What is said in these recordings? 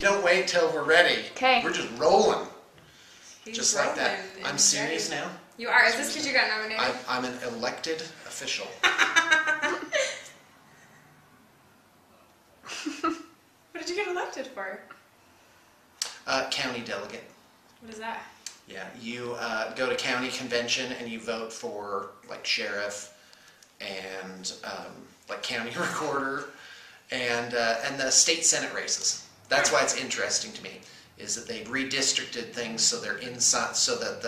Don't wait till we're ready. Okay. We're just rolling. He's Just like that. rolling. I'm serious now. You are. Is this because you got nominated? I'm an elected official. What did you get elected for? County delegate. What is that? Yeah, you go to county convention and you vote for like sheriff and like county recorder and the state senate races. That's why it's interesting to me, is that they've redistricted things so they're inside, so that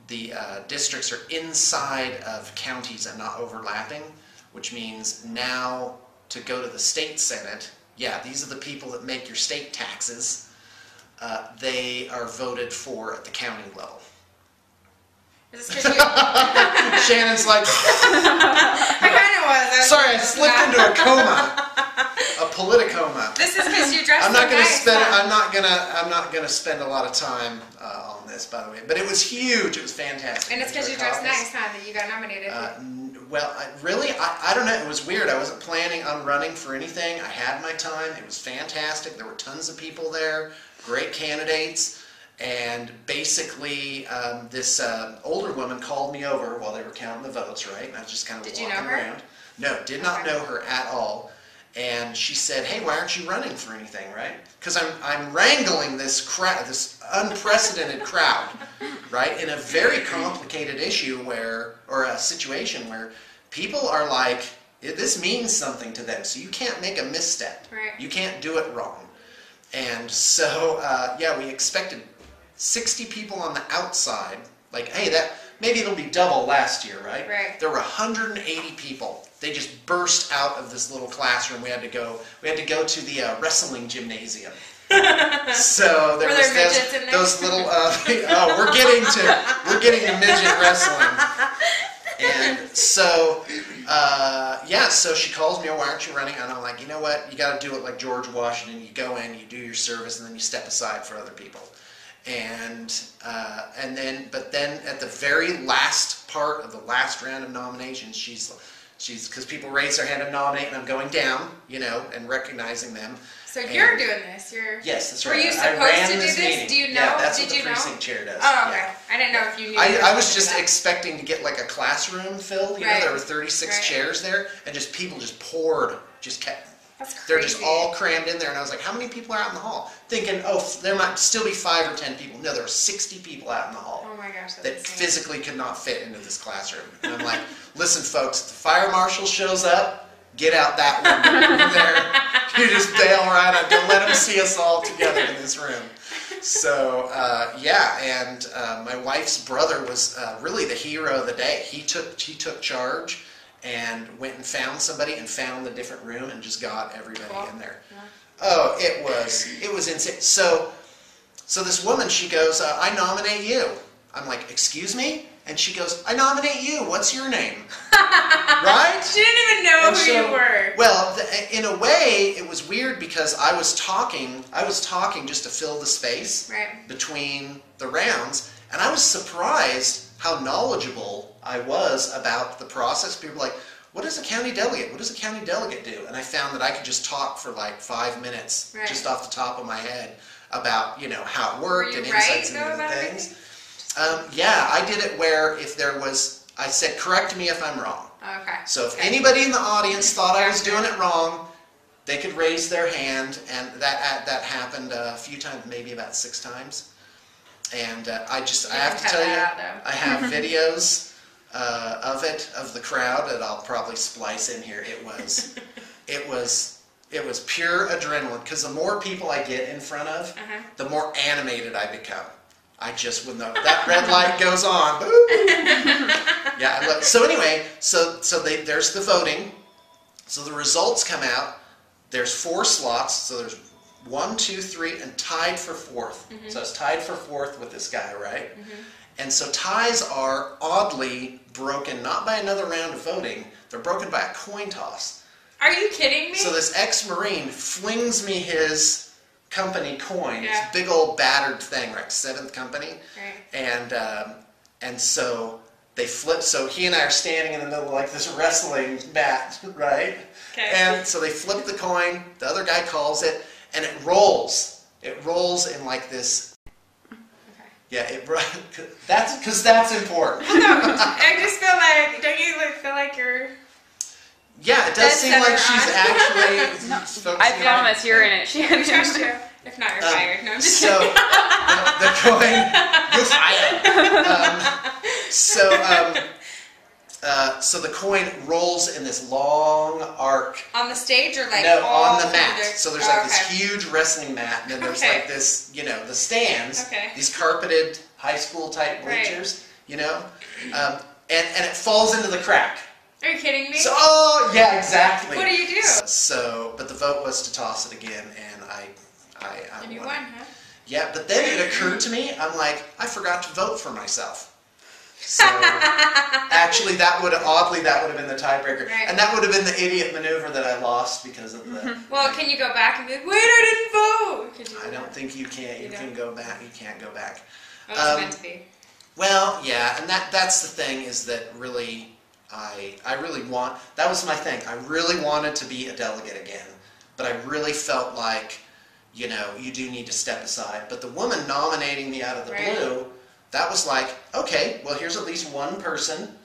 the districts are inside of counties and not overlapping, which means now to go to the state senate, yeah, these are the people that make your state taxes. They are voted for at the county level. Is this because you... Shannon's like, I kind of was. sorry, I slipped into a coma, a politicoma. This is because you dressed I'm not so gonna nice, spend. huh? I'm not gonna spend a lot of time on this, by the way. But it was huge. It was fantastic. And it's because you dressed nice, huh? That you got nominated. Well, I don't know. It was weird. I wasn't planning on running for anything. I had my time. It was fantastic. There were tons of people there. Great candidates. And basically, this older woman called me over while they were counting the votes, right? And I was just kind of walking around. No, did not know her at all. And she said, "Hey, why aren't you running for anything, right?" Because I'm wrangling this crowd, this unprecedented crowd, right, in a very complicated issue or a situation where people are like, this means something to them, so you can't make a misstep. Right. You can't do it wrong. And so, yeah, we expected 60 people on the outside. Like, hey, maybe it'll be double last year, right? Right. There were 180 people. They just burst out of this little classroom. We had to go to the wrestling gymnasium. So there was those little. Oh, we're getting to midget wrestling. And so, yeah, so she calls me, "Oh, why aren't you running?" And I'm like, you know what? You got to do it like George Washington. You go in, you do your service, and then you step aside for other people. And but then at the very last part of the last round of nominations, she's because people raise their hand and nominate, and I'm going down, and recognizing them. So you're doing this. Yes, that's right. Were you supposed to do this? Meeting. Do you know? Yeah, that's Did what the you precinct know? chair does. Oh, okay. Yeah. I didn't know if you knew. I was just expecting to get like a classroom filled. Right. There were 36 chairs there, and people just poured, just kept. That's crazy. They're just all crammed in there, and I was like, how many people are out in the hall? Thinking, oh, there might still be 5 or 10 people. No, there were 60 people out in the hall. Oh my gosh, that's that insane. physically could not fit into this classroom. And I'm like, listen, folks, if the fire marshal shows up, get out that window there. You just bail right out. Don't let them see us all together in this room. So, yeah, and my wife's brother was really the hero of the day. He took charge and went and found somebody and found the different room and just got everybody in there. Yeah. Oh, it was insane. So this woman, she goes, "I nominate you." I'm like, "Excuse me?" And she goes, "I nominate you. What's your name?" Right? She didn't even know who you were. Well, in a way, it was weird because I was talking just to fill the space between the rounds, and I was surprised how knowledgeable I was about the process. People were like, "What is a county delegate? What does a county delegate do?" And I found that I could just talk for like 5 minutes, just off the top of my head, about how it worked and insights into the things. Yeah, I did it where I said, "Correct me if I'm wrong." Okay. So if anybody in the audience thought I was doing it wrong, they could raise their hand, and that happened a few times, maybe about 6 times. And I have to tell you, I have videos of the crowd that I'll probably splice in here. It was pure adrenaline, because the more people I get in front of, the more animated I become. When that red light goes on, yeah. So anyway, there's the voting. So the results come out. There's 4 slots. So there's 1, 2, 3, and tied for 4th. So it's tied for 4th with this guy, right? And so ties are oddly broken, not by another round of voting. They're broken by a coin toss. Are you kidding me? So this ex-Marine flings me his company coin, this big old battered thing, right? 7th Company. Right. And so they flip. So he and I are standing in the middle of like this wrestling mat, right? Okay. And so they flip the coin. The other guy calls it, and it rolls. It rolls in like this. Okay. Yeah, that's important. No, I just feel like, don't you feel like you're... Yeah, it does seem like she's actually I promise you're in it. We trust you. If not, you're fired. No, I'm just so kidding. the coin, you're fired. So the coin rolls in this long arc. On the stage or like no, all on the mat. So there's like this okay. huge wrestling mat, and then there's like this, the stands, these carpeted high school type bleachers, and it falls into the crack. Are you kidding me? So, oh yeah, exactly. What do you do? But the vote was to toss it again, and I and you won. won, huh? Yeah, but then it occurred to me, I'm like, I forgot to vote for myself. So actually, that would have been the tiebreaker, right. and that would have been the idiot maneuver that I lost because of the. Well, can you go back and be like, wait, I didn't vote? I don't think you can. You can go back. You can't go back. Oh, it's meant to be. Well, yeah, and that's the thing is that really, I really want. That was my thing. I really wanted to be a delegate again, but I really felt like, you do need to step aside. But the woman nominating me out of the blue. That was like, okay, well, here's at least one person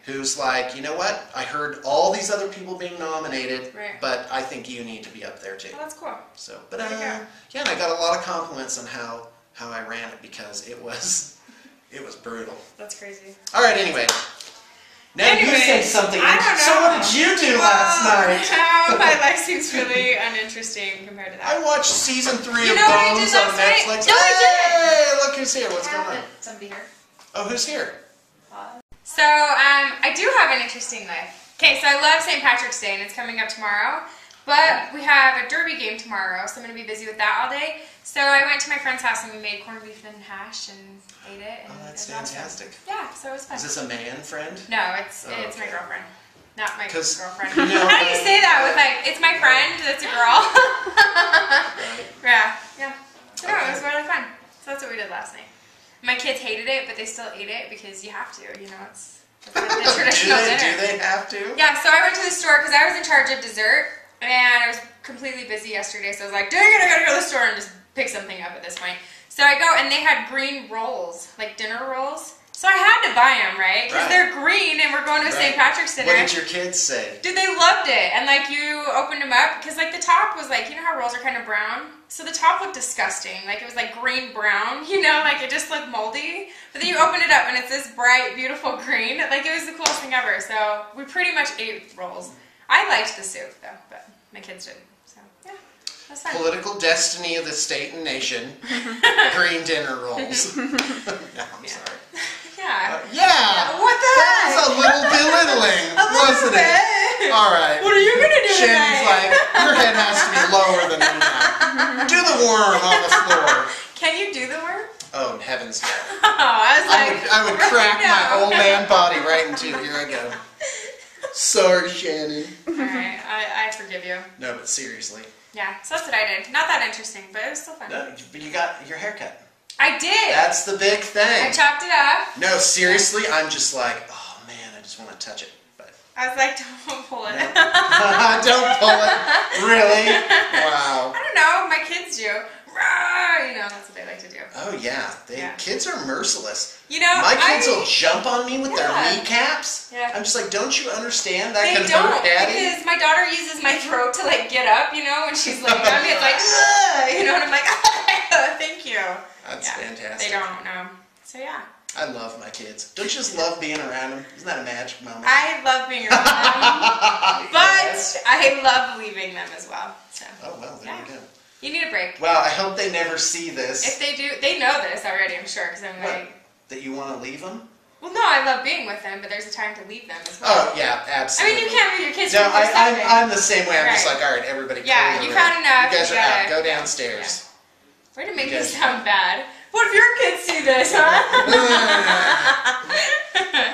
who's like, you know what? I heard all these other people being nominated, but I think you need to be up there too. Oh, that's cool. So, but yeah, and I got a lot of compliments on how I ran it because it was brutal. That's crazy. All right, anyway. Now you say something. I don't know. So what did you do last night? Now my life seems really uninteresting compared to that. I watched season 3 of what I Bones did on last night? Netflix. No, I didn't. Hey, look who's here. What's going on? Somebody here. Oh, who's here? So, I do have an interesting life. Okay, so I love St. Patrick's Day, and it's coming up tomorrow. But we have a derby game tomorrow, so I'm going to be busy with that all day. So I went to my friend's house, and we made corned beef and hash, and ate it. And Oh, that's it was fantastic. Awesome. Yeah, so it was fun. Is this a man friend? No, it's my girlfriend. Not my 'Cause, girlfriend. you know, How do you say that with like, it's my friend that's a girl? Right. Yeah. So no, it was really fun. So that's what we did last night. My kids hated it, but they still ate it because you have to, it's the traditional dinner. Do they have to? Yeah, so I went to the store because I was in charge of dessert, and I was completely busy yesterday, so I was like, dang it, I gotta go to the store and just pick something up at this point. So I go, and they had green rolls, like dinner rolls. So I had to buy them, right? Because they're green, and we're going to a St. Patrick's dinner. What did your kids say? Dude, they loved it. And, you opened them up, because, the top was, you know how rolls are kind of brown? So the top looked disgusting. It was, green-brown, it just looked moldy. But then you open it up, and it's this bright, beautiful green. It was the coolest thing ever. So we pretty much ate rolls. I liked the soup, though, but my kids didn't. So, yeah. That's fun. Political destiny of the state and nation. Green dinner rolls. No, I'm sorry. Yeah. Yeah. What the That was a little belittling, wasn't it? All right. What are you going to do Shannon's tonight? your head has to be lower than me now. Do the worm on the floor. Can you do the worm? Oh, heavens no. Oh, I would crack my old man body right into here I go. Sorry, Shannon. Alright, I forgive you. No, but seriously. Yeah, so that's what I did. Not that interesting, but it was still fun. No, but you got your haircut. I did! That's the big thing. I chopped it up. No, seriously, I'm just like, oh man, I just want to touch it. But I was like, don't pull it. no. Don't pull it. Really? Wow. I don't know, my kids do. That's what they like to do. Oh yeah, kids are merciless. My kids will jump on me with their kneecaps. Yeah. I'm just like, don't you understand that can hurt Daddy? Because my daughter uses my throat to get up, when she's laying on me. It's like, and I'm like, thank you. That's fantastic. They don't know. So yeah. I love my kids. Don't you just love being around them? Isn't that a magic moment? I love being around them, but I love leaving them as well. So. Oh well, there you go. You need a break. Well, I hope they never see this. If they do, they know this already, I'm sure, because I'm like... That you want to leave them? Well, no, I love being with them, but there's a time to leave them as well. Oh, yeah, absolutely. I mean, you can't leave your kids No, from I'm the same way. I'm just like, all right, everybody yeah, you've had enough. You guys are out. Go downstairs. Yeah. Way to make me sound bad. What if your kids see this, huh?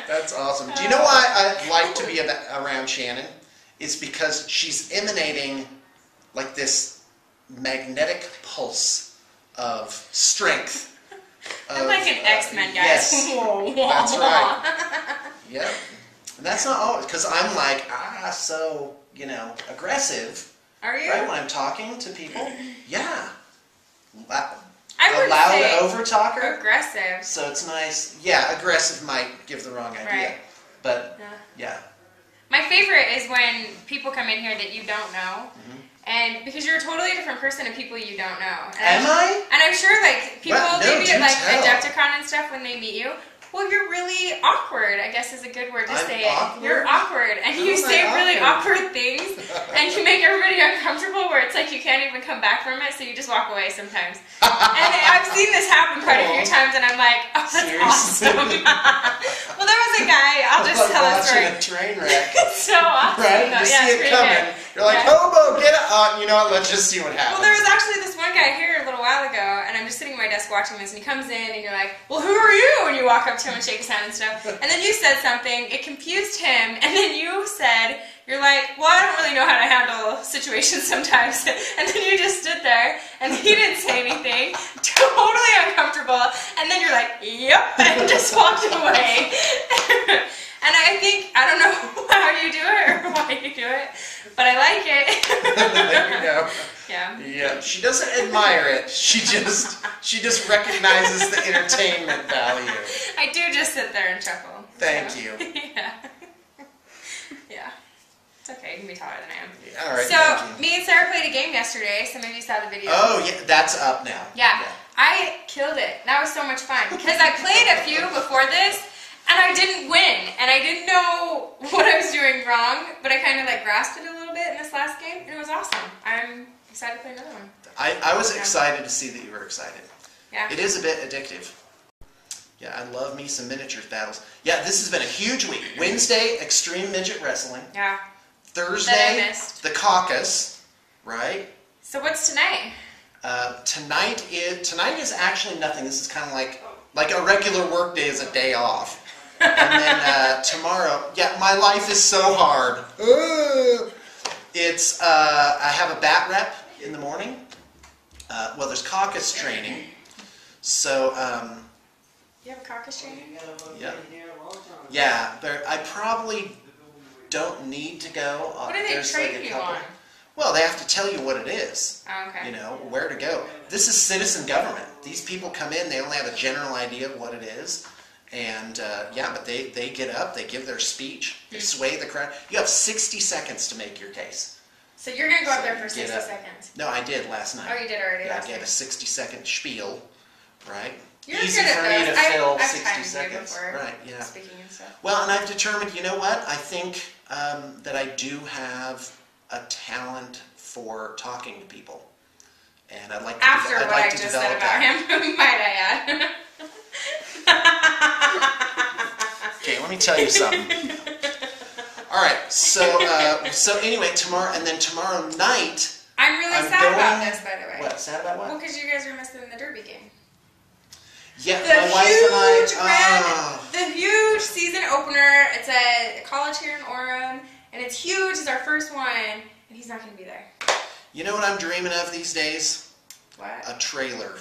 That's awesome. Do you know why I like to be around Shannon? It's because she's emanating this magnetic pulse of strength. I'm like an X-Men guy. Yes, that's right. Yep. And that's not always, because I'm like, so, aggressive. Are you? Right, when I'm talking to people. Yeah. loud over-talker. Aggressive. So it's nice. Yeah, aggressive might give the wrong idea. Right. But, yeah. My favorite is when people come in here that you don't know. And because you're a totally different person to people you don't know. And Am I? And I'm sure, like, people maybe at, like, tell. Adepticon and stuff, when they meet you, well, you're really awkward, I guess is a good word to say awkward? it. You're awkward. And you say really awkward things. And you make everybody uncomfortable where it's like you can't even come back from it, so you just walk away sometimes. And I've seen this happen quite a few times, and I'm like, oh, that's awesome. Well, there was a guy, I'll just tell a story. Watching a train wreck. It's so awesome. Right? You see it coming. You're like, hobo, get up. You know what? Let's just see what happens. Well, there was actually this one guy here a little while ago, and I'm just sitting at my desk watching this, and he comes in, and you're like, well, who are you? And you walk up to him and shake his hand and stuff. And then you said something, it confused him, and then you said, you're like, well, I don't really know how to handle situations sometimes. And then you just stood there, and he didn't say anything, totally uncomfortable, and then you're like, yep, and just walked away. And I think, I don't know how you do it or why you do it, but I like it. There you go. Yeah. Yeah. She doesn't admire it. She just recognizes the entertainment value. I do just sit there and chuckle. Thank you. Yeah. Yeah. It's okay. You can be taller than I am. Yeah, all right. So, me and Sarah played a game yesterday, so maybe you saw the video. Oh, yeah. That's up now. Yeah. I killed it. That was so much fun. Because I played a few before this, and I didn't win, and I didn't know what I was doing wrong, but I kind of like grasped it a little bit in this last game, and it was awesome. I'm excited to play another one. I was excited to see that you were excited. Yeah. It is a bit addictive. Yeah, I love me some miniatures battles. Yeah, this has been a huge week. Wednesday, Extreme Midget Wrestling. Yeah. Thursday, the caucus, right? So what's tonight? Tonight is actually nothing. This is kind of like a regular work day is a day off. And then tomorrow, yeah, my life is so hard. It's, I have a bat rep in the morning. Well, there's caucus training. So, You have a caucus training? Yeah. Yeah, I probably don't need to go. What do they train you on? Well, they have to tell you what it is. Oh, okay. You know, where to go. This is citizen government. These people come in, they only have a general idea of what it is. And, yeah, but they get up, they give their speech, they sway the crowd. You have 60 seconds to make your case. So you're going to go up there for 60 seconds? No, I did last night. Oh, you did already last night? Yeah, I gave a 60-second spiel, right? You're easy good for me to fill 60 seconds. before, right, yeah. Speaking and stuff. Well, and I've determined, you know what? I think that I do have a talent for talking to people. And I'd like to After what I just said about him, might I add. Okay, let me tell you something. All right, so anyway, tomorrow night. I'm really sad about this, by the way. What? Sad about what? Well, because you guys are missing the Derby game. Yeah, my wife and I. The huge season opener. It's a college here in Orem, and it's huge. It's our first one, and he's not going to be there. You know what I'm dreaming of these days? What? A trailer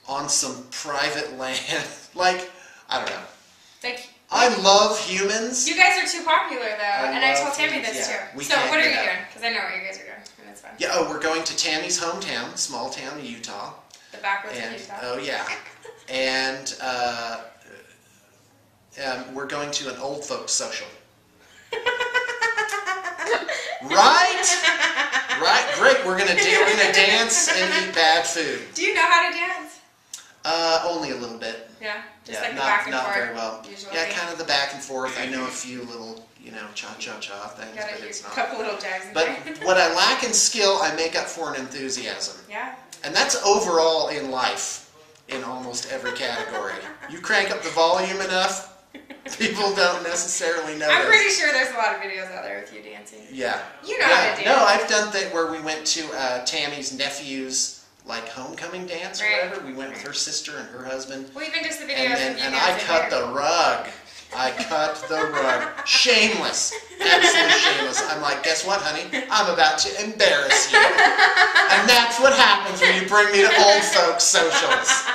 on some private land. Like, I don't know. Like, I love humans. You guys are too popular, though, and I told Tammy this too. So what are you doing? Because I know what you guys are doing, and it's fun. Yeah, oh, we're going to Tammy's hometown, small town, Utah. The backwoods of Utah. Oh, yeah. And we're going to an old folks social. Right? Great. We're gonna dance and eat bad food. Do you know how to dance? Only a little bit. Yeah. Just like the back and forth. Not very well. Usually. Yeah, kind of the back and forth. I know a few little, cha-cha-cha things, but it's not. A couple little jags in there. But what I lack in skill, I make up for in enthusiasm. Yeah. And that's overall in life, in almost every category. You crank up the volume enough, people don't necessarily notice. I'm pretty sure there's a lot of videos out there with you dancing. Yeah. You know how to dance. No, I've done that where we went to Tammy's nephew's homecoming dance or whatever. We went with her sister and her husband. Well, even just the videos of you and I cut the rug. Shameless. Absolutely shameless. I'm like, guess what, honey? I'm about to embarrass you. And that's what happens when you bring me to old folks socials.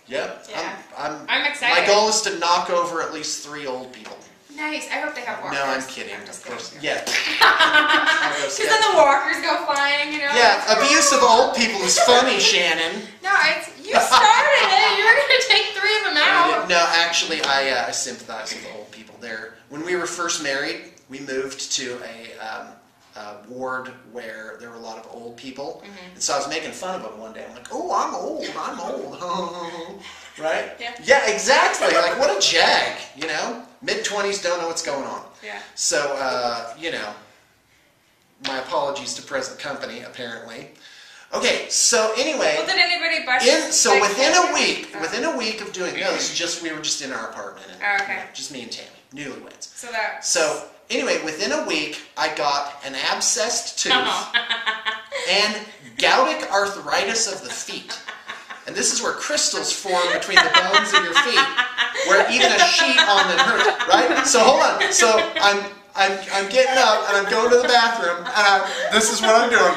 Yep. Yeah. I'm excited. My goal is to knock over at least 3 old people. Nice. I hope they have walkers. No, I'm kidding. Of course. Yeah. Because then the walkers go flying, Yeah, abuse of old people is funny, Shannon. No, it's You started it. You were going to take 3 of them out. No, actually, I sympathize with the old people there. When we were first married, we moved to a ward where there were a lot of old people. And so I was making fun of them one day. I'm like, oh, I'm old. Right? Yeah. Yeah, exactly. Like, what a jag, you know? Mid-20s, don't know what's going on. Yeah. So, you know, my apologies to present company, apparently. Okay, so anyway. Well, did anybody bust So within a week of doing this, we were just in our apartment. And, okay. You know, just me and Tammy, newlyweds. So anyway, within a week, I got an abscessed tooth and goutic arthritis of the feet. And this is where crystals form between the bones of your feet, where even a sheet on them hurts, right? So hold on. So I'm getting up and I'm going to the bathroom, and this is what I'm doing.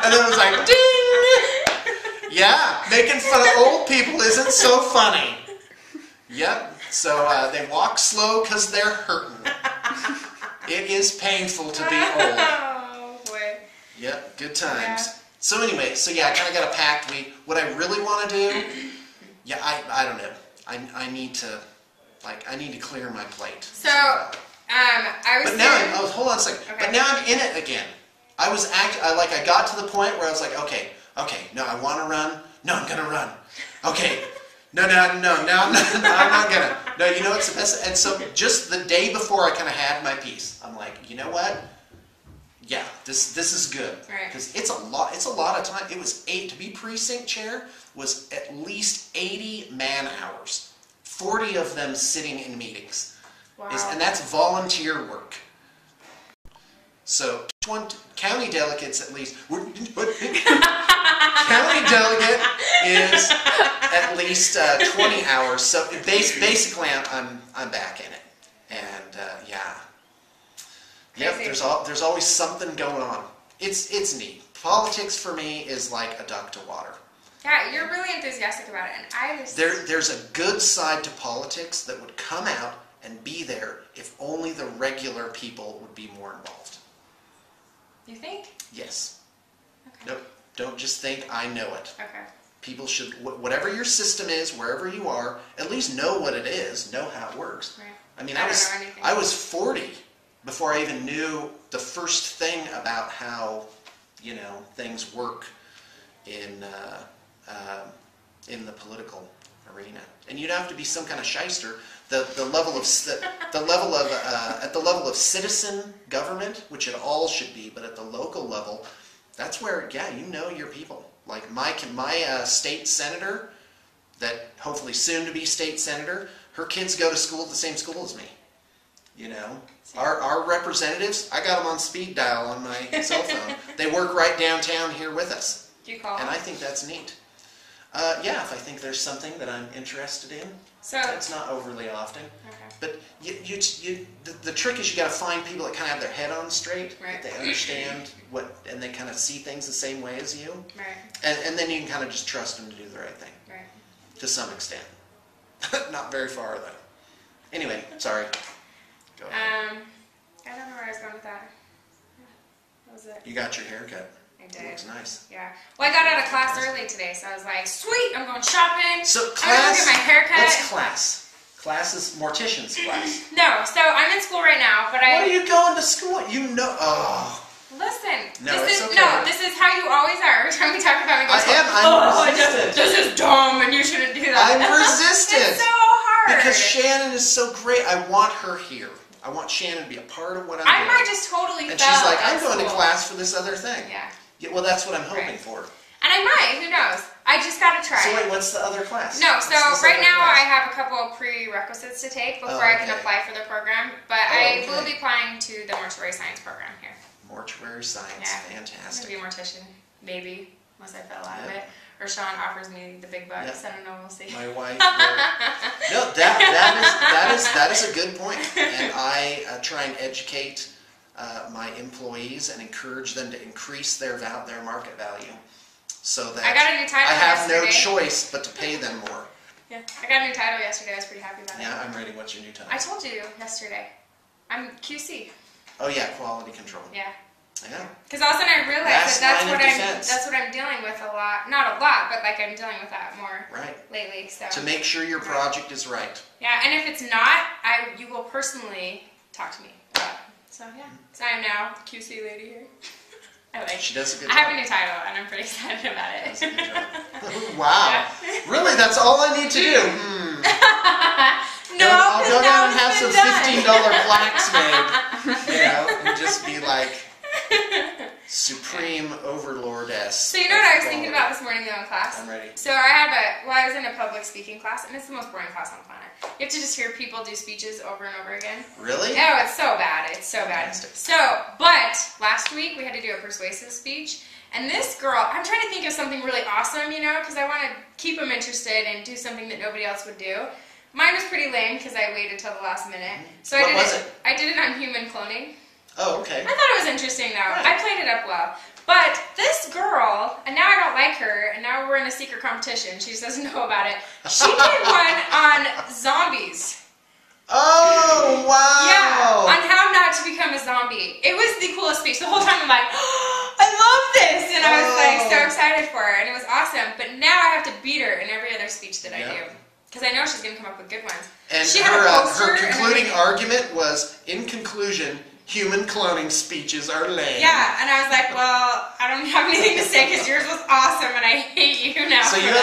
And then it was like, ding! Yeah, making fun of old people isn't so funny. Yep. So they walk slow because they're hurting. It is painful to be old. Oh boy. Yep, good times. Yeah. So anyway, I kind of got a packed week. What I really want to do, I don't know. I need to clear my plate. So, I was. But now hold on a second. Okay. But now I'm in it again. I got to the point where I was like, okay, no, I want to run. No, I'm gonna run. Okay. No, I'm not gonna. No, you know what's the best? And so just the day before I kind of had my piece, I'm like, you know what? Yeah, this is good. Because it's a lot of time. It was to be precinct chair was at least 80 man hours. 40 of them sitting in meetings. Wow. And that's volunteer work. So county delegates at least. County delegate is at least 20 hours. So basically, I'm back in it, and yeah. Yep. There's always something going on. It's neat. Politics for me is like a duck to water. Yeah, you're really enthusiastic about it, and I just... There's a good side to politics that would come out and be there if only the regular people would be more involved. You think? Yes. Okay. Nope. Don't just think I know it. Okay. People should, whatever your system is, wherever you are, at least know what it is, know how it works. Right. I mean, I was 40 before I even knew the first thing about how, you know, things work in the political arena. And you'd have to be some kind of shyster. At the level of citizen government, which it all should be, but at the local level, that's where, yeah, you know your people. Like my state senator, that hopefully soon to be state senator, her kids go to school at the same school as me. You know, our representatives, I got them on speed dial on my cell phone. They work right downtown here with us. Do you call them? And I think that's neat. Yeah, if I think there's something that I'm interested in. So it's not overly often. Okay. But the trick is you got to find people that kind of have their head on straight. Right. That they understand and they kind of see things the same way as you. Right. And then you can kind of just trust them to do the right thing. Right. To some extent. Not very far though. Anyway, sorry. Go ahead. I don't know where I was going with that. That was it. You got your hair cut. I did. It looks nice. Yeah. Well, I got out of class early today, so I was like, sweet, I'm going shopping. So class, I'm going to get my hair cut. What's class? Class is mortician's class. No, so I'm in school right now, but What are you going to school? You know, Listen, No, this it's is okay. this is how you always are. Every time we talk about it, I'm resistant. This is dumb, and you shouldn't do that. I'm resistant. It's so hard. Because Shannon is so great. I want her here. I want Shannon to be a part of what I'm doing. I might just totally And fail she's like, at I'm going to school. class for this other thing. Yeah. Well, that's what I'm hoping Right. for. And I might. Who knows? I just got to try. So wait, what's the other class? No, What's so this right other now class? I have a couple of prerequisites to take before I can okay. apply for the program, but okay. I will be applying to the mortuary science program here. Mortuary science, Yeah. fantastic. I'm going to be a mortician, maybe, unless I fell out of it. Or Sean offers me the big bucks. I don't know, we'll see. My wife. No, that is a good point, and I try and educate my employees and encourage them to increase their market value, so that I got a new title I have yesterday. no choice but to pay them more. Yeah, I got a new title yesterday. I was pretty happy about it. Yeah, I'm ready. What's your new title? I told you yesterday. I'm QC. Oh yeah, quality control. Yeah. Yeah. Because all of a sudden I realized that's what I'm dealing with a lot. Not a lot, but like I'm dealing with that more lately. So to make sure your project is right. Yeah, and if it's not, you will personally talk to me about it. So yeah, so I am now the QC lady here. She does a good job. I have a new title, and I'm pretty excited about it. That's a good job. Wow. Yeah. Really? That's all I need to do? No, I'll go down and have some $15 plaques made. You know, and just be like supreme overlordess. So you know what I was thinking about this morning though in class? I'm ready. So I was in a public speaking class, and it's the most boring class on the planet. You have to just hear people do speeches over and over again. Really? Oh, it's so bad. It's so bad. But last week we had to do a persuasive speech, and this girl, I'm trying to think of something really awesome, you know, because I want to keep them interested and do something that nobody else would do. Mine was pretty lame because I waited till the last minute. So I did it on human cloning. Oh, okay. I thought it was interesting though. Right. I played it up well. But this girl, and now I don't like her, and now we're in a secret competition. She just doesn't know about it. She did one on zombies. Oh, wow. Yeah, on how not to become a zombie. It was the coolest speech. The whole time I'm like, oh, I love this. And I was like so excited for her, and it was awesome. But now I have to beat her in every other speech that I do. Because I know she's going to come up with good ones. And she had a poster her concluding argument was, in conclusion, human cloning speeches are lame. Yeah, and I was like, well, I don't have anything to say because yours was awesome and I hate you now. So you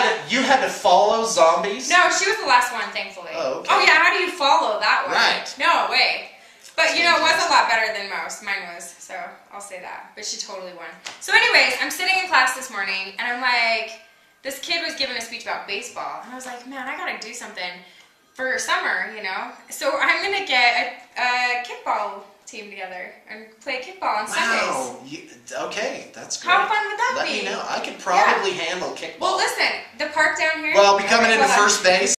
had to follow zombies? No, she was the last one, thankfully. Oh, okay. Oh yeah, how do you follow that one? Right. No way. But you know, it was a lot better than most. Mine was, so I'll say that. But she totally won. So anyways, I'm sitting in class this morning and I'm like, this kid was giving a speech about baseball. And I was like, man, I gotta do something for summer, you know? So I'm gonna get a kickball team together and play kickball on Sundays. Okay, that's great. How fun would that be? Let me know. I could probably handle kickball. Well, listen, the park down here. Well, I'll be coming into first base.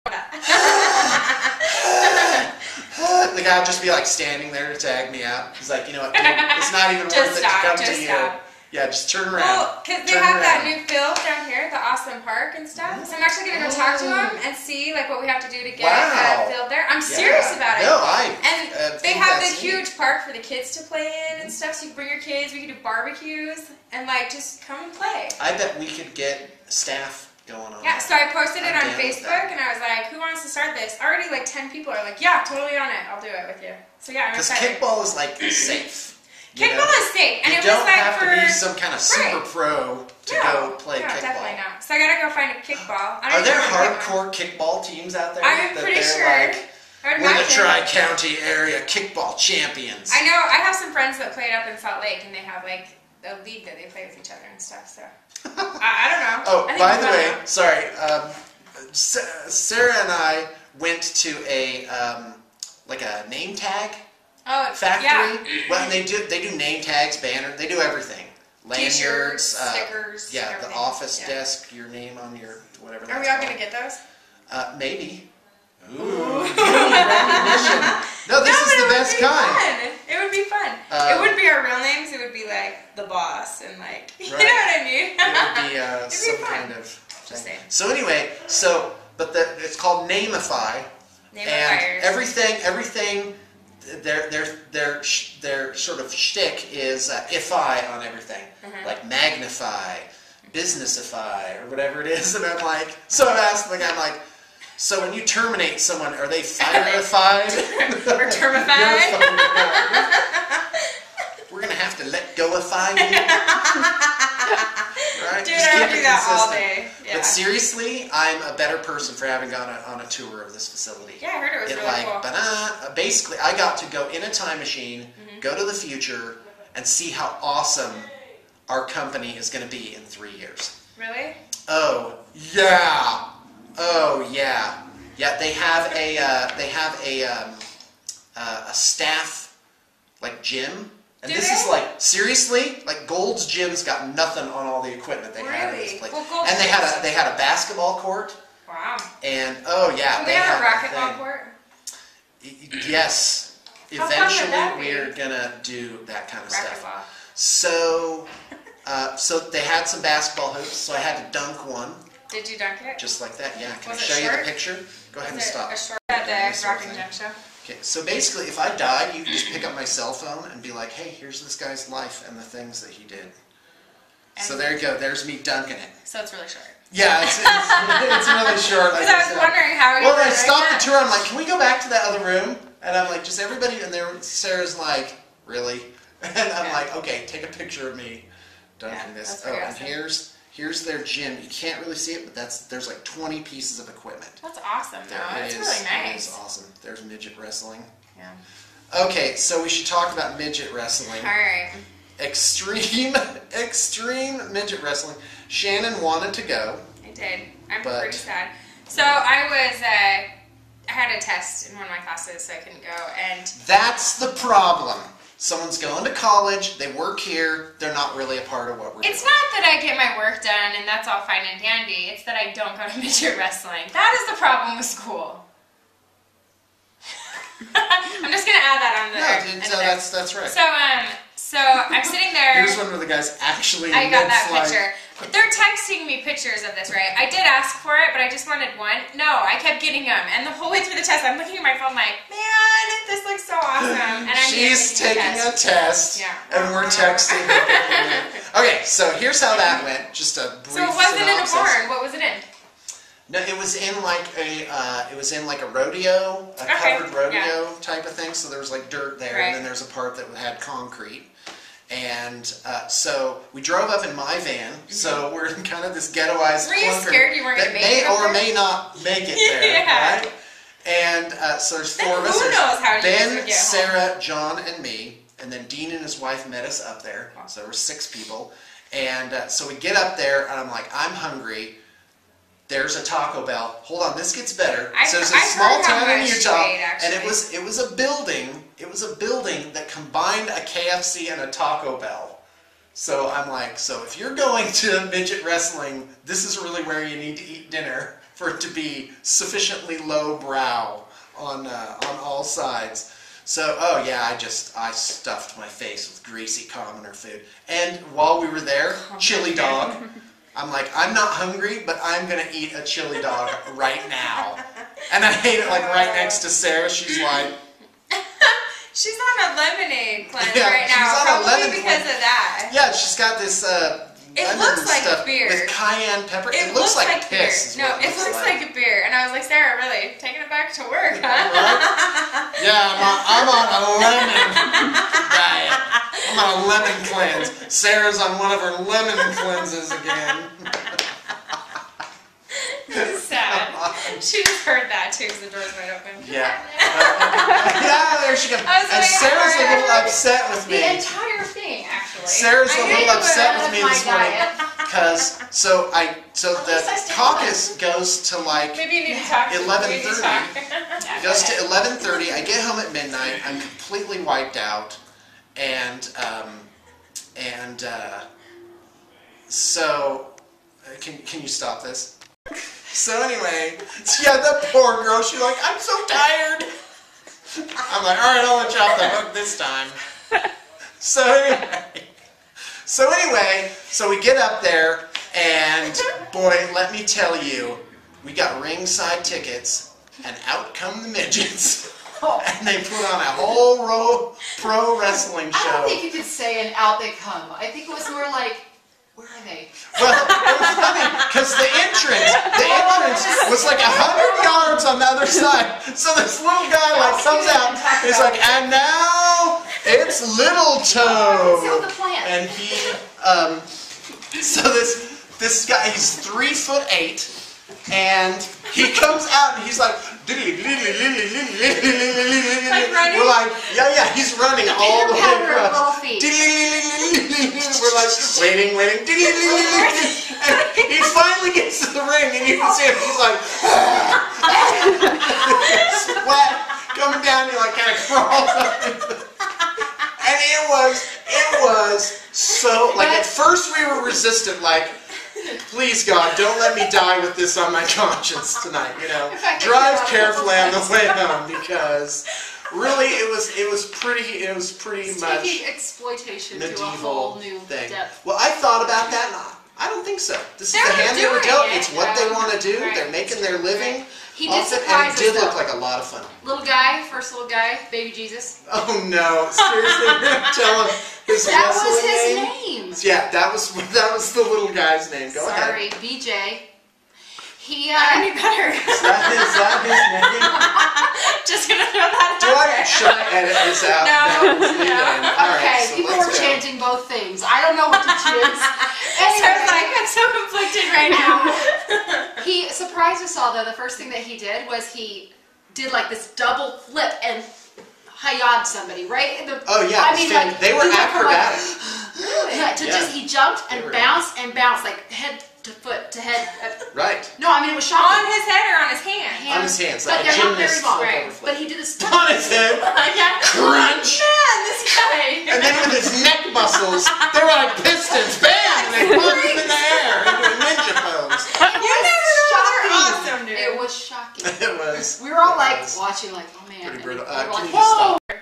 The guy would just be like standing there to tag me out. He's like, you know what? It's not even worth it to come to you. Yeah, just turn around. Well, because they have that new field down here, the Austin Park and stuff. So I'm actually going to go talk to them and see like what we have to do to get a field there. I'm serious about it. No, and they have the huge park for the kids to play in and stuff. So you can bring your kids. We can do barbecues and like just come and play. I bet we could get staff going on. Yeah, so I posted it on Facebook and I was like, who wants to start this? Already like 10 people are like, yeah, totally on it. I'll do it with you. So yeah, I'm excited. Because kickball is like safe. Kickball is safe, and you it was like have to be some kind of super pro to go play kickball. Definitely not. So I gotta go find a kickball. Are there hardcore kickball teams out there? I'm pretty sure. Like, we're the Tri-County area kickball champions. I know. I have some friends that played up in Salt Lake, and they have like a league that they play with each other and stuff. So I don't know. Oh, by the way, sorry. Sarah and I went to a like a name tag. Factory. Yeah. Well, they do name tags, banners, they do everything. Lanyards, T-shirts, stickers. Yeah, everything. The office desk, your name on your whatever. Are we all gonna get those? Maybe. Ooh. Recognition. No, this is the best kind. Fun. It would be fun. It wouldn't be our real names. It would be like the boss and like you know what I mean. It would be some kind of thing. So anyway, but it's called Nameify. And everything. Their sort of shtick is ify on everything, like magnify, businessify, or whatever it is. And I'm like, so I've asked the guy, I'm like, so when you terminate someone, are they fire-ified? Or termified? We're gonna have to let go-ify you. Right? Dude, I would do that all day. Yeah. But seriously, I'm a better person for having gone on a tour of this facility. Yeah, I heard it was really cool. Basically, I got to go in a time machine, go to the future, and see how awesome our company is going to be in 3 years. Really? Oh yeah. Oh yeah. Yeah, they have a staff like gym. And this is like, seriously, like Gold's Gym's got nothing on all the equipment they have in this place. Well, and they had a basketball court. Wow. And oh yeah, they have a racquetball court. Yes. Eventually we're gonna do that kind of stuff. So they had some basketball hoops, so I had to dunk one. Did you dunk it? Just like that, yeah. Can I show you the picture? Go ahead and stop. A short at the Rock and Gym show? Okay, so basically, if I died, you could just pick up my cell phone and be like, hey, here's this guy's life and the things that he did. And so there you go. There's me dunking it. So it's really short. Yeah, it's really short. Because I was wondering how you Well, I stopped the tour. I'm like, can we go back to that other room? And I'm like, just everybody. And there, Sarah's like, really? And I'm like, okay, take a picture of me dunking this. Oh, and awesome. here's their gym. You can't really see it, but there's like 20 pieces of equipment. That's awesome, though. That's really nice. It is awesome. There's midget wrestling. Yeah. Okay, so we should talk about midget wrestling. All right. Extreme midget wrestling. Shannon wanted to go. I did. I'm pretty sad. So I had a test in one of my classes, so I couldn't go. And that's the problem. Someone's going to college, they work here, they're not really a part of what we're doing. It's not that I get my work done and that's all fine and dandy. It's that I don't go to midget wrestling. That is the problem with school. I'm just going to add that on the that's right. So I'm sitting there. Here's one where the guy's actually I got that picture. They're texting me pictures of this, right? I did ask for it, but I just wanted one. No, I kept getting them. And the whole way through the test, I'm looking at my phone like, man, this looks so awesome. And she's taking a test, and we're texting. Okay, so here's how that went. Just a brief synopsis. So it wasn't in a barn. What was it in? No, it was in like a rodeo, covered rodeo type of thing. So there was like dirt there, and then there's a part that had concrete. And so we drove up in my van. So we're in kind of this ghettoized. Were you scared you weren't going to make it? Or may not make it there, right? And so there's four of us. Who knows how Ben, Sarah, John, and me. And then Dean and his wife met us up there. So there were 6 people. And so we get up there, and I'm like, I'm hungry. There's a Taco Bell. Hold on, this gets better. So there's a small town in Utah, and it was a building. It was a building that combined a KFC and a Taco Bell. So I'm like, so if you're going to midget wrestling, this is really where you need to eat dinner for it to be sufficiently low brow on all sides. So, oh yeah, I stuffed my face with greasy commoner food. And while we were there, chili dog. I'm like, I'm not hungry, but I'm going to eat a chili dog right now. And I ate it like right next to Sarah. She's like... She's on a lemonade cleanse right now, probably because of that. Yeah, she's got this it looks like stuff beer. With cayenne pepper. It looks like piss. No, it looks like a beer. And I was like, Sarah, really? Taking it back to work, huh? Right? Yeah, I'm on a lemon diet. I'm on a lemon cleanse. Sarah's on one of her lemon cleanses again. This is sad. She just heard that too because the doors might open. Yeah. Yeah, there she goes. And Sarah's a little upset with me. The entire thing, actually. Sarah's a little upset with me this morning because so the caucus goes to like maybe you need to talk 11:30. Goes to 11:30. I get home at midnight. I'm completely wiped out, and so can you stop this? So anyway, yeah, that poor girl, she's like, I'm so tired. I'm like, all right, I'll let you off the hook this time. So anyway, so we get up there, and boy, let me tell you, we got ringside tickets, and out come the midgets. And they put on a whole pro wrestling show. I don't think you could say an out they come. I think it was more like, where are they? Well, it was funny because the entrance was like 100 yards on the other side. So this little guy like comes out, and he's like, and now it's Little Toe. And he, so this guy, he's 3'8", and he comes out and he's like, we're like, yeah, he's running all the way across. We're like, waiting. And he finally gets to the ring, and you can see him, he's like, sweat coming down, he like kind of crawls up. And it was so, like at first we were resistant, like, please God, don't let me die with this on my conscience tonight, you know. Drive carefully on the way home because really it was pretty much taking exploitation to a whole new depth. Well, I thought about that and I don't think so. This is They the were hand they were doing dealt. it. It's what they want to do. Right. They're making their living. Right. He did off it, surprise and it did us, look though. like a lot of fun. Little guy, first little guy, baby Jesus. Oh no! Seriously, you're gonna tell him his That was wrestling his name. Yeah, that was the little guy's name. Go ahead. Sorry, BJ. He I knew better. Is that his name? Just gonna throw that Do out I there. should I edit this out? No. Let's leave it in. All right, Okay, so people let's were go. chanting both things. I don't know what to choose. Sarah's like, I'm so conflicted right now. He surprised us all though. The first thing that he did was he did like this double flip and hi-ya'd somebody, right? Oh yeah, they were he went from, acrobatic. He jumped and They were- bounced and bounced like head to foot to head. Right. No, I mean it was On shocking. his head or on his hand? On his hands, But like a they're not very gymnast long. flip Right. over flip. But he did this. On his head, crunch, Man, this guy. and then with his neck muscles, they were like pistons, bam, and they punched him in the air into a ninja pose. You never know. Shocking. Awesome, dude. It was shocking. It was. We were all it like was watching, like, oh man. pretty brutal. And we were Can like, you just whoa! stop?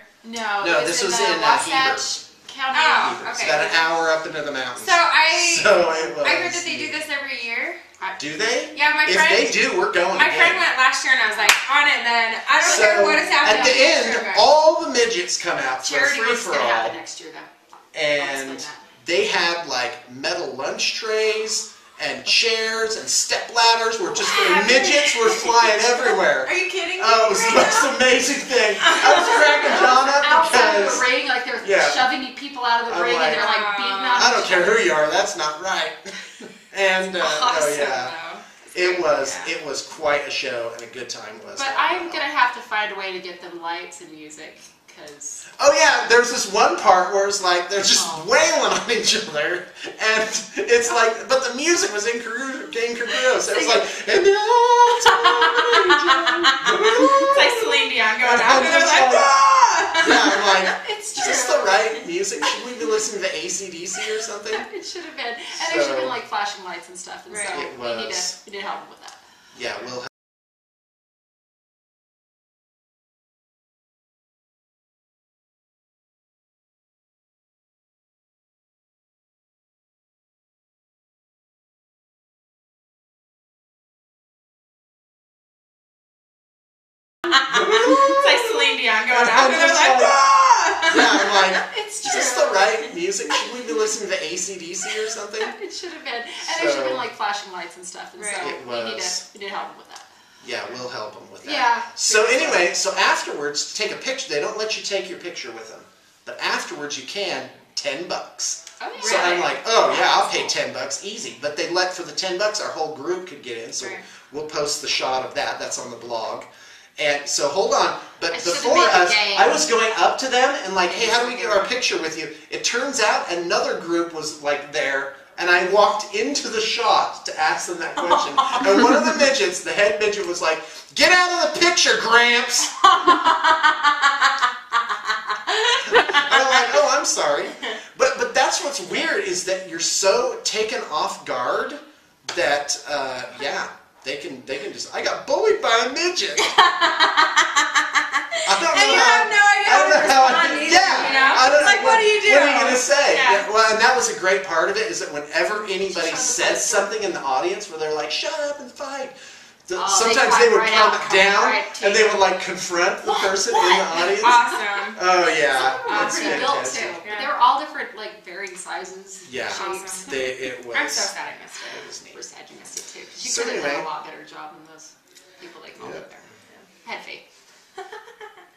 No, this was in in Wasatch County. Oh, It's okay. about an hour up into the mountains. So I it was. I heard that they do this every year. Do they? Yeah, my If friend. they do, we're going. My friend again. went last year, and I was like, on it then. I don't So care what is happening. at the end, all the midgets come out for a Charity free was for going to all, happen next year, though. and they had like metal lunch trays and chairs and step ladders. Where just the midgets were flying everywhere. Are you kidding me? Oh, it was the most amazing thing. I was cracking John up Outside of because the ring, like they're Yeah. shoving people out of the I'm ring, like, and they're like beating on I don't each care other. who you are, that's not right. And Awesome, oh yeah, though. it was Yeah. it was quite a show and a good time was. But I'm gonna have to find a way to get them lights and music, because Oh yeah, there's this one part where it's like they're just Oh. wailing on each other, and it's like, but the music was incongruous. It was like, and the It's like Celine Dion going And out I'm there just like, like- ah! yeah, I'm like, it's is this the right music? Should we be listening to AC/DC or something? It should have been, and there should have So- been like flashing lights and stuff. And Right. so It we need was. to help them with that. Yeah, we'll. It's like Celine Dion going And out I'm there just like, like- ah! Yeah, I'm like, It's is this the right music? Should we be listening to AC/DC or something? It should have been, and there should have So- been like flashing lights and stuff. And Right. so It we need was. to help them with that. Yeah, we'll help them with that. Yeah. So anyway, so afterwards, to take a picture, they don't let you take your picture with them, but afterwards you can, $10. Oh yeah. So I'm like, oh yeah, I'll pay $10, easy. But they let, for the $10, our whole group could get in. So Right. we'll post the shot of that. That's on the blog. And so hold on, but I should've before made the us, game. I was going up to them and like, hey, how do we get our picture with you? It turns out another group was like there, and I walked into the shot to ask them that question. And one of the midgets, the head midget, was like, "Get out of the picture, Gramps." And I'm like, oh, I'm sorry. But that's what's weird is that you're so taken off guard that yeah, they can just. I got bullied by a midget. I don't And know you how. have no idea I how don't to know how I respond can, either, yeah, you know? I don't It's like, know, what do you do? What are you gonna say? Yeah. Well, and that was a great part of it is that whenever anybody Shut the says fuck up. something in the audience where they're like, "Shut up and fight," Oh, sometimes they they would climb right calm out, it down right to and they you. would like confront the person in the audience. Awesome. Oh yeah, They're it's pretty built too. fantastic. But they were all different, like varying sizes, Yeah. shapes. Awesome. It was. I'm so sad I missed It it. was neat. We're sad you missed it too. 'Cause you So could have done anyway. a lot better job than those people that called Yeah. up there. Had faith.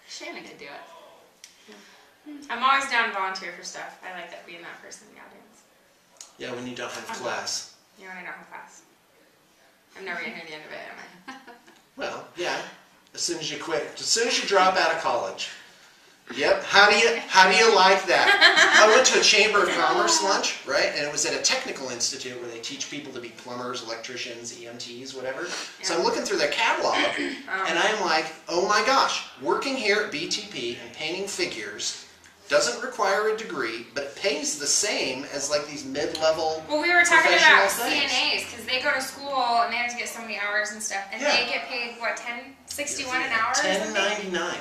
Shannon could do it. I'm always down to volunteer for stuff. I like that being that person in the audience. Yeah, when you don't have class. You know, when I don't have class. I'm never gonna hear the end of it, am I? Well, yeah. As soon as you quit, as soon as you drop out of college. Yep. How do you like that? I went to a Chamber of Commerce lunch, right? And it was at a technical institute where they teach people to be plumbers, electricians, EMTs, whatever. So I'm looking through their catalog, and I'm like, oh my gosh, working here at BTP and painting figures doesn't require a degree, but it pays the same as like these mid-level. Well, we were talking about professional things. CNAs because they go to school and they have to get so many hours and stuff, and Yeah. they get paid what, 10 cents $61 an hour. $10.99 Yeah,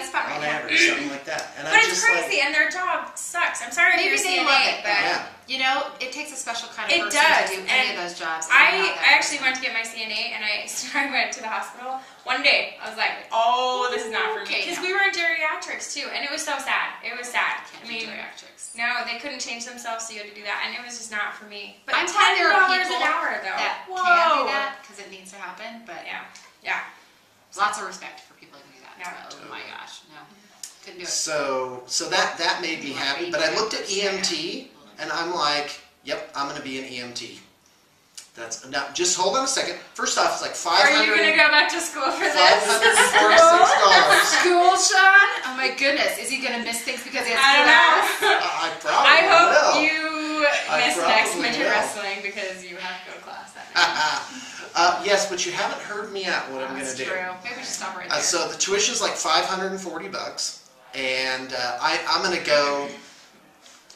that's about on right. average, something like that. And But it's crazy, and their job sucks. I'm sorry if Maybe you're they CNA, love it, but yeah. You know, it takes a special kind of It person does, to do any and of those jobs. I actually went to get my CNA, and I went to the hospital one day. I was like, oh, this is not for me. Okay, Because no. we were in geriatrics, too, and it was so sad. It was sad. Can't I mean, do geriatrics. no, they couldn't change themselves, so you had to do that, and it was just not for me. But I'm glad there are $10 people an hour, though. that Whoa. can do that because it needs to happen. But Yeah. lots of respect for people who do that. Yeah. Oh my gosh, no, couldn't do it. So that made me happy. But I looked at EMT, and I'm like, yep, I'm going to be an EMT. That's now. Just hold on a second. First off, it's like $500. Are you going to go back to school for this? $546. School, Sean? Oh my goodness, is he gonna miss things because he has I don't know. I probably I hope will. you I miss next probably midget will. wrestling because you have to go to class that night. Yes, but you haven't heard me out what I'm going to That's do. true. Maybe we should stop right there. So the tuition's like $540, and I'm going to go.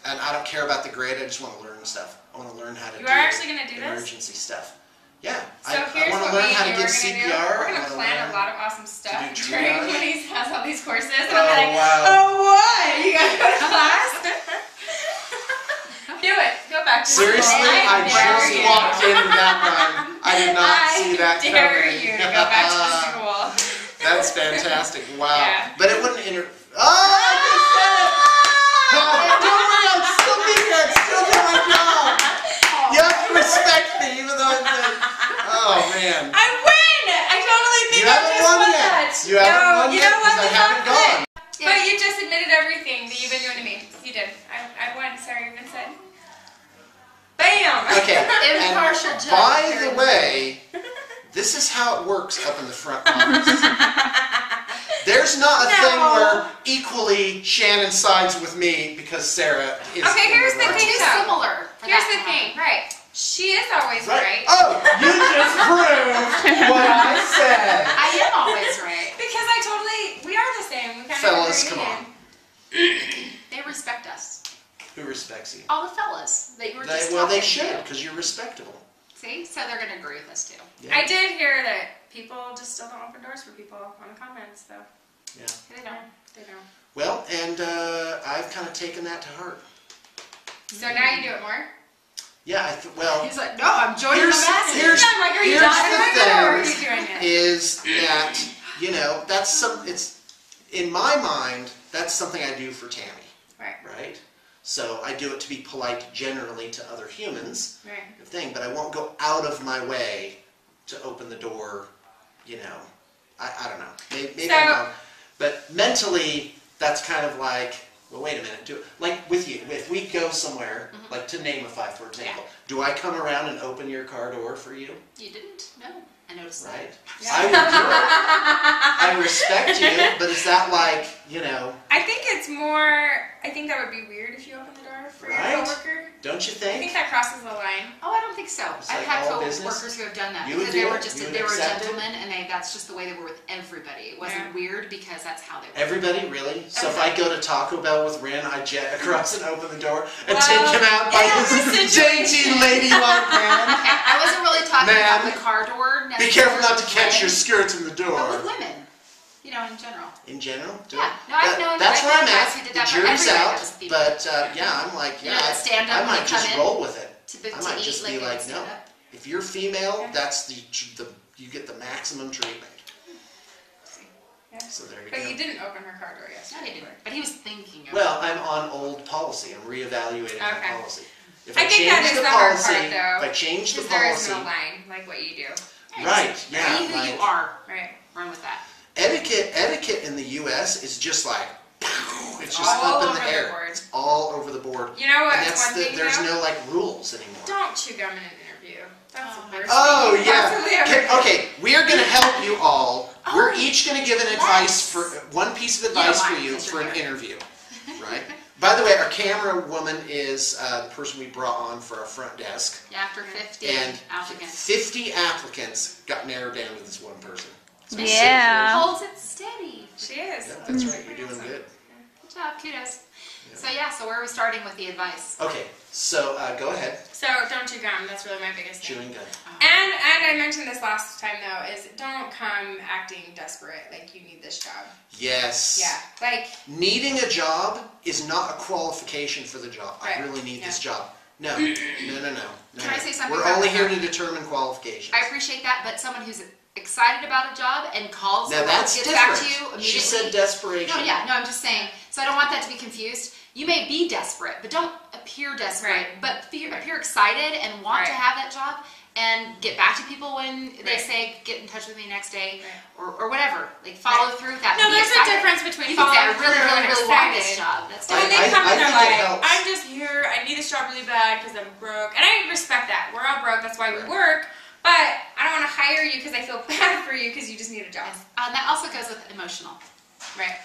And I don't care about the grade. I just want to learn stuff. I want to learn how to You do are actually going to do this? emergency stuff. Yeah, So I here's want what to learn me how and to you are give going to do. CPR. We're going I to wanna plan learn a lot of awesome stuff do during triage. when he has all these courses. And Oh, I'm like, wow. oh, what? You got to go to class? Do it. Go back to Seriously, school. I dare just you. walked into that one. I did not see that I dare coming. you to go back to school. That's fantastic. Wow. Yeah. But it wouldn't Oh, I just said it. Don't worry, I'm still here. I'm still doing my job. You have to respect me, even though I said, oh man. I win! I totally think You haven't won yet. You haven't won you yet know what? because I haven't gone. But you just admitted everything that you've been doing to me. You did. I won. Sorry, you've been said. Bam! Okay. Impartial And judge. by the way, this is how it works up in the front office. There's not a thing where equally Shannon sides with me because Sarah is. Okay, here's the We're thing, too though. similar. For Here's that the to thing, happen. right? She is always right. Oh, you just proved what I said. I am always right. Because we are the same. We kind Fellas, of come on. They respect us. Who respects you? All the fellas that you were just Well, they talking should to. because you're respectable. See? So they're going to agree with us too. Yeah. I did hear that people just still don't open doors for people on the comments, though. Yeah. They don't. They don't. Well, and I've kind of taken that to heart. So now you do it more? Yeah, well, He's like, no, I'm joining the masses. here's I'm like, are you here's done the with it, or are you thing doing it? is that, you know, it's, in my mind, that's something I do for Tammy, Right. right? So I do it to be polite generally to other humans, Right. thing, but I won't go out of my way to open the door, you know. I don't know. Maybe I'm wrong. But mentally, that's kind of like, well, wait a minute. Like with you, if we go somewhere, like to Name-ify, for example, do I come around and open your car door for you? You didn't? No. I noticed Right? that. I would do it. I respect you, but is that like, you know? I think that would be weird if you opened the door for Right? your coworker. Don't you I think? think that crosses the line. Oh, I don't think so. It's I've like had all co-workers business? who have done that You would because do they were it? just You would they were accept it? gentlemen and that's just the way they were with everybody. It wasn't weird because that's how they were. Everybody, really? So if I go to Taco Bell with Ren, I jet across and open the door and Well, take him out by in his every dainty ladylike hand. I wasn't really talking Ma'am, about the car door. Be careful not to necessarily catch your with skirts in the women, but with door. women. You know, in general. In general? Yeah. No, I've known. That's I've where known I'm guys at. who did The that for jury's everybody, out, not just people. but yeah, I'm like, You know, yeah, the stand-up I when might you just come in roll with it. to I might eat just like be a like, no. stand-up. If you're female, that's the you get the maximum treatment. Yeah. So there you But go. you didn't open her car door No, yesterday. he didn't. But he was thinking of Well, I'm on old policy. I'm reevaluating my Okay. policy. If I think that change is the the hard policy, part, though. if I change the Because there is policy, no line like what you do. right? Yeah, Be who like you are. Right. Run with that. etiquette in the U.S. is just like it's just All up in over the the air. board. It's all over the board. You know what? And that's One thing, there's though? no like rules anymore. Don't chew gum in an interview. That's the worst Oh thing you yeah. possibly ever do. Okay, we are going to help you all. We're each going to give an advice Yes. for one piece of advice don't for mind, you because for you're an here. interview, right? By the way, our camera woman is the person we brought on for our front desk, Yeah, after 50 and applicants. 50 applicants got narrowed down to this one person. So Yeah. Holds it steady. She is. Yeah, that's right. You're doing good. Good job. Kudos. So yeah, so where are we starting with the advice? Okay, So go ahead. So don't chew gum. That's really my biggest thing. Chewing gum. And I mentioned this last time though, is don't come acting desperate like you need this job. Yes. Yeah. Like needing a job is not a qualification for the job. Right. I really need this job. No. No. Can I say something? We're only here to determine qualifications. I appreciate that, but someone who's excited about a job and calls now and that's gets different. back to you immediately. She said desperation. No, yeah, no, I'm just saying. So I don't want that to be confused. You may be desperate, but don't appear desperate. Right. But appear excited and want to have that job, and get back to people when they say, "Get in touch with me next day," or whatever. Like follow through with that. No, there's a difference between you can say, "I following really, through really, and really want excited." this job." That's When different. they come and they're think it like, helps. "I'm just here. I need this job really bad because I'm broke," and I respect that. We're all broke. That's why we work. But I don't want to hire you because I feel bad for you because you just need a job. That also goes with emotional. Right.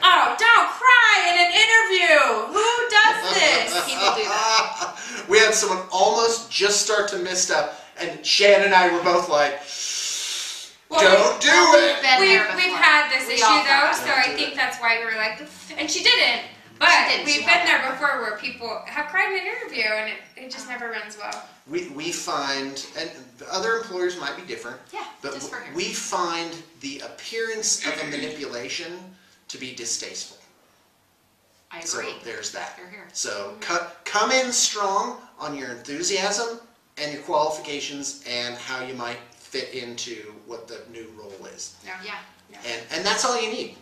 Oh, don't cry in an interview. Who does this? People do that. We had someone almost just start to mist up, and Shan and I were both like, "Don't do it." We've had this issue though, so I think it. that's why we were like, and she didn't. But we've been there before where people have cried in an interview and it just never runs well. We find, and other employers might be different, but just for here. we find the appearance of a manipulation to be distasteful. I agree. So there's that. Here, here. So come in strong on your enthusiasm and your qualifications and how you might fit into what the new role is. Yeah. And that's all you need.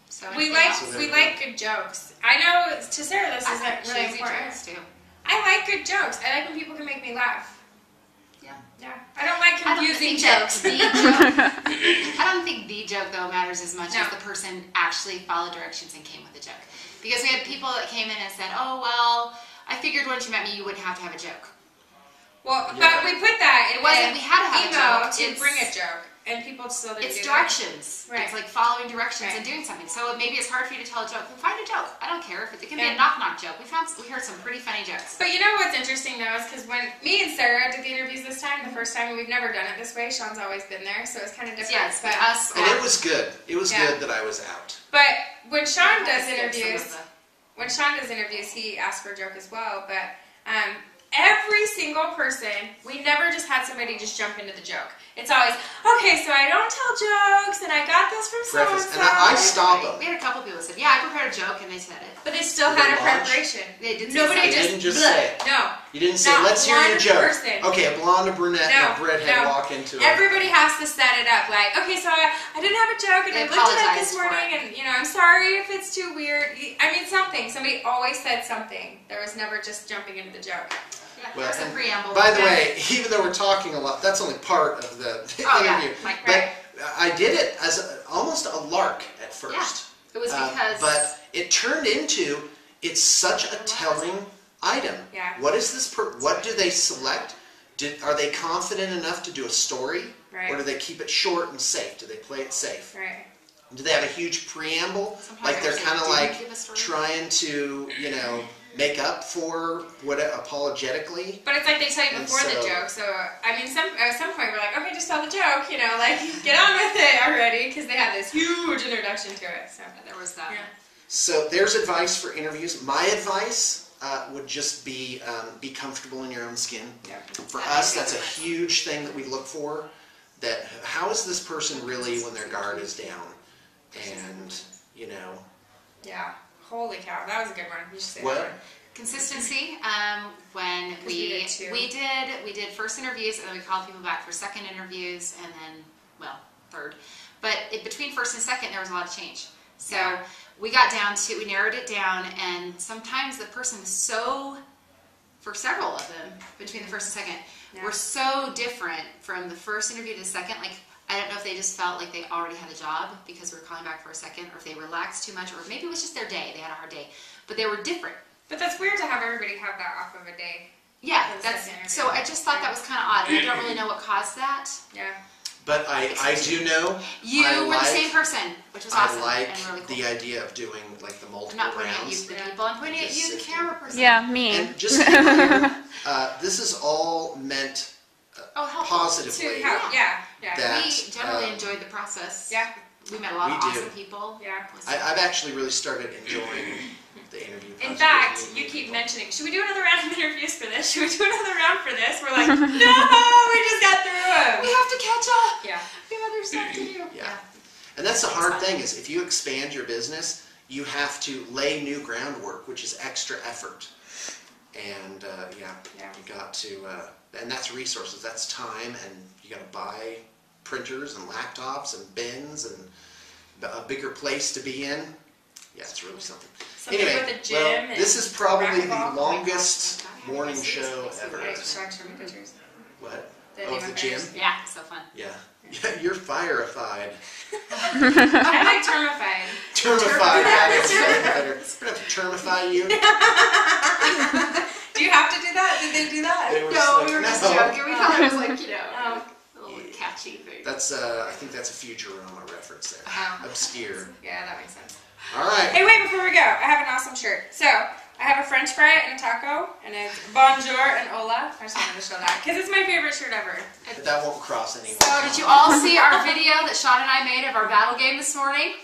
So we like good jokes. I know to Sarah this isn't really important. Jokes too. I like good jokes. I like when people can make me laugh. Yeah. I don't like confusing jokes. I don't think the joke though matters as much as the person actually followed directions and came with a joke. Because we had people that came in and said, "Oh well, I figured once you met me you wouldn't have to have a joke." Well, but we put that in we had to have a joke to bring a joke. And people still didn't It's do directions. Right. It's like following directions and doing something. So maybe it's hard for you to tell a joke. Then find a joke. I don't care if it can be a knock-knock joke. We heard some pretty funny jokes. But you know what's interesting though is because when me and Sarah did the interviews this time, the first time we've never done it this way. Sean's always been there, so it's kind of different. Yes, but us. And it was good. It was good that I was out. But when Sean does interviews, he asks for a joke as well. But every single person, we never just had somebody just jump into the joke. It's always, okay, so I don't tell jokes, and I got this from so-and-so. And I stop them. We had a couple people that said, "Yeah, I prepared a joke," and they said it. But they still had a preparation. They didn't Nobody didn't just say it. No. You didn't say, "Let's hear your joke." Okay, a blonde, a brunette, and a redhead walk into it. Everybody has to set it up. Like, okay, so I didn't have a joke, and I looked it up this morning, and I'm sorry if it's too weird. I mean, something. Somebody always said something. There was never just jumping into the joke. Yeah, there's a preamble. By the way, even though we're talking a lot, that's only part of the interview. But I did it as almost a lark at first. Yeah, it was because... but it turned into, it's such a telling item. Yeah. What is this? What do they select? Are they confident enough to do a story? Right. Or do they keep it short and safe? Do they play it safe? Right. Do they have a huge preamble? Sometimes like they're kind of like trying to, make up for what apologetically. But it's like they tell you before the joke. So I mean, at some point we're like, okay, just tell the joke. Like get on with it already, because they had this huge introduction to it. So there was that. Yeah. So there's advice for interviews. My advice would just be comfortable in your own skin. Yeah. For us, that's a huge thing that we look for. That how is this person really when their guard is down, and Yeah. Holy cow, that was a good one. You should say what? that one. Consistency. When we did first interviews, and then we called people back for second interviews, and then third. But between first and second, there was a lot of change. So we narrowed it down, and sometimes the person was so, for several of them, between the first and second, were so different from the first interview to the second. Like, I don't know if they just felt like they already had a job because we were calling back for a second, or if they relaxed too much, or maybe it was just their day. They had a hard day. But they were different. But that's weird to have everybody have that off of a day. Yeah, so I just thought that was kind of odd. I don't really know what caused that. Yeah. But I do know you were the same person, which was awesome. I like and really cool. the idea of doing like the multiple I'm not pointing rounds. at you, the people. I'm pointing at you, the camera person. Yeah, me. And just to be clear, this is all meant positively. Yeah. That, we generally enjoyed the process. Yeah. We met a lot of awesome people. Yeah. I've actually really started enjoying the interview. In fact, you keep mentioning, should we do another round of interviews for this? Should we do another round for this? We're like, no, we just got through them. We have to catch up. Yeah. We have other stuff to do. Yeah. And that's the hard thing is if you expand your business, you have to lay new groundwork, which is extra effort. And you got to, and that's resources, that's time, and you got to buy printers and laptops and bins and a bigger place to be in. Yeah, it's really something. Something anyway, with a gym well, and this is probably the racquetball. longest morning show ever. What? Oh, the gym? Yeah, so fun. Yeah. Yeah, you're fire-ified. I like termified. Termified, that's better. We're going to have to termify you. Do you have to do that? Did they do that? No, we were just joking. We thought it was like, a little catchy thing. That's, I think that's a Futurama reference there. Obscure. Yeah, that makes sense. All right. Hey, wait, before we go, I have an awesome shirt. So, I have a French fry and a taco, and it's bonjour and hola. I just wanted to show that, because it's my favorite shirt ever. But that won't cross anyone. So, did you all see our video that Sean and I made of our battle game this morning?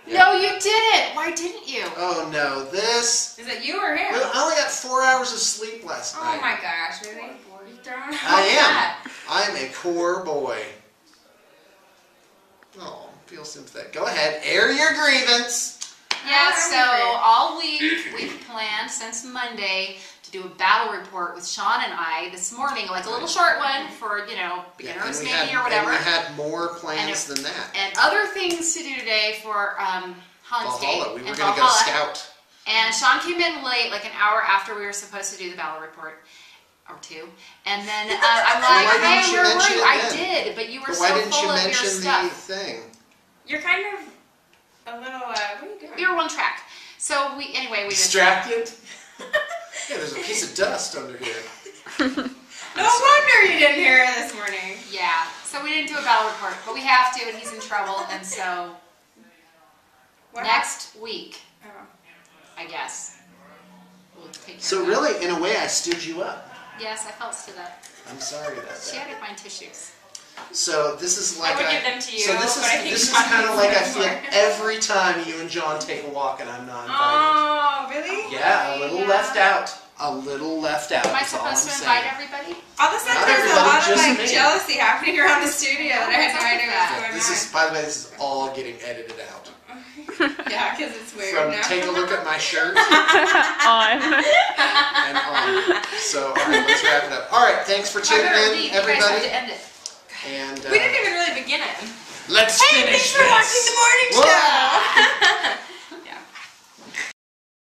Yeah. No, you didn't. Why didn't you? Oh, no. This... Is it you or him? Well, I only got 4 hours of sleep last night. Oh, my gosh. Really? You throwing I am. I'm a core boy. Oh, feel sympathetic. Go ahead. Air your grievance. Yeah, so all week we've planned since Monday to do a battle report with Sean and I this morning, like a little short one for, beginners maybe or whatever. And we had more plans than that. And other things to do today for Hollinsgate. Valhalla. We were going to go scout. And Sean came in late, like an hour after we were supposed to do the battle report. Or two. And then I'm like, hey, we're worried. I did, but you were so full of your stuff. Why didn't you mention the thing? You're kind of a little, what are you doing? We were one track. So we distracted? Yeah, there's a piece of dust under here. No wonder you didn't hear it this morning. Yeah. So we didn't do a battle report, but we have to, and he's in trouble, and so next week, I guess, we'll take care of that. So really, in a way, I stood you up. Yes, I felt stood up. I'm sorry about that. She had to find tissues. So this is like I would give them to you. So this is kind of like I feel every time you and John take a walk and I'm not invited. Oh, really? Yeah, a little left out. A little left out. Am I supposed to invite everybody? All of a sudden, there's a lot of jealousy happening around the studio that I had no idea what was going on. This is, by the way, this is all getting edited out. Yeah, because it's weird now. Take a look at my shirt. On. And on. So, all right, let's wrap it up. All right, thanks for tuning in, everybody. You guys have to end it. And we didn't even really begin it. Let's finish this. Hey, thanks for watching the morning show.